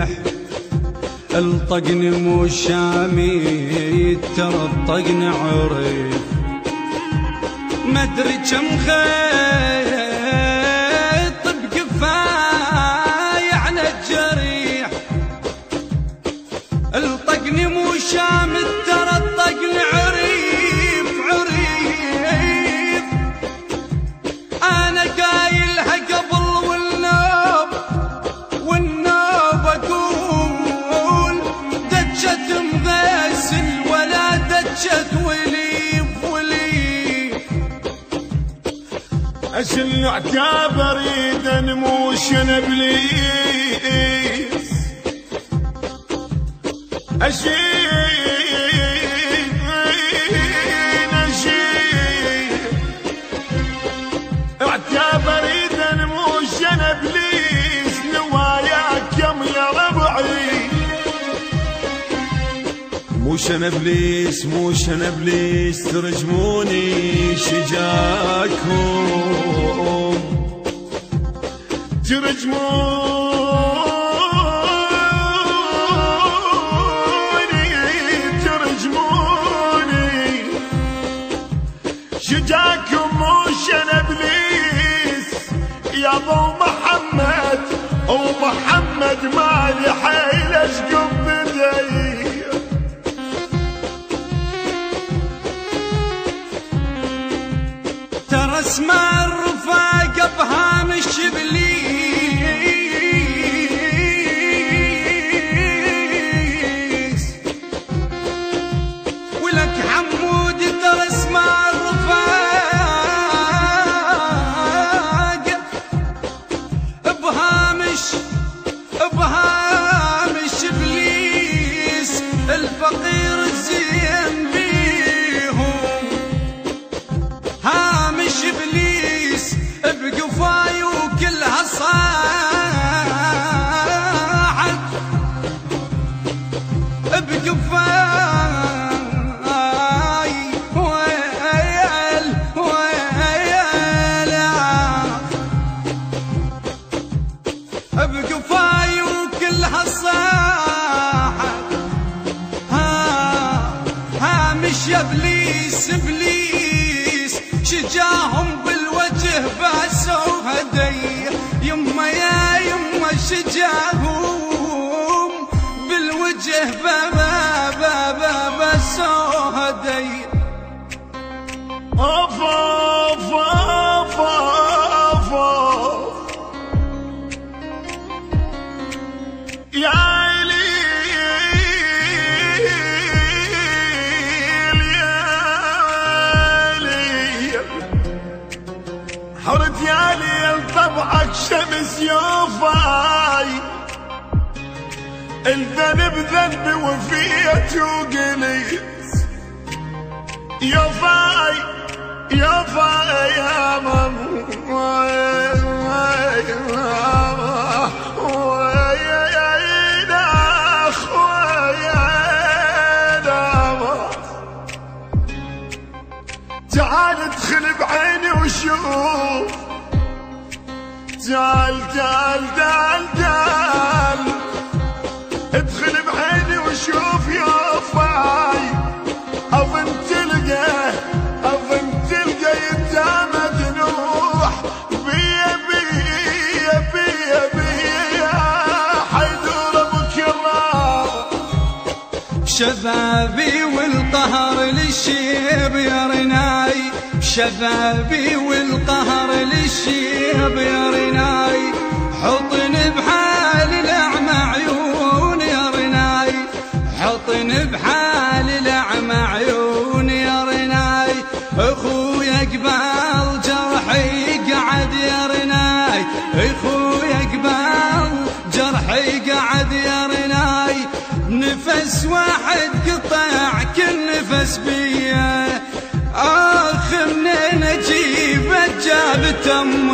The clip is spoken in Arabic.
جريح الطقني مو شامي ترى الطقني عريف مدري كم خيط بقفاي على الجريح الطقني مو شامي ترى الطقني عريف عريف انا قايلها قبل والنوب اقول دجت مغسل ولا دجت وليف وليف اشل عتاب اريد انموش انا ابليس عتاب اريد انموش انا ابليس نواياك يم يا ربعي موش انا ابليس موش انا ابليس ترجموني شجاكم ترجموني شجاكم موش انا ابليس يا ابو محمد ومحمد مالي حيل اشقب بدي ترى اسمع الرفاقة بهامش ابليس ولك حمود ترى اسمع الرفاقة بهامش ابليس الفقير الزين بيهم هامش ابليس بقفاي وكلها صاحت بقفاي ويل بقفاي وكلها صاحت هامش يا ابليس ابليس شجاهم بالوجه باسوا هدي يما يا يما شجاهم بالوجه باسوا هدي اوف اوف اوف اوف يا حرت يا ليل طبعك شمس يوفاي الذنب ذنبي وفيت وقليت يوفاي يوفاي يا ماما تعال ادخل بعيني وشوف تعال تعال تعال تعال ادخل بعيني وشوف يا فاي اظن تلقى يتامى نوح بيا بيا بيا بيا حيدور ابو كرام شبابي والقهر للشيب يا رناي شبابي والقهر للشيب يا رناي حطني بحال الأعمى عيون يا رناي حطني بحال الأعمى عيون يا رناي اخويا قبال جرحي قعد يا رناي اخويا قبال جرحي قعد يا رناي نفس واحد قطع كل نفس بيا اخ منين اجيب جاب تم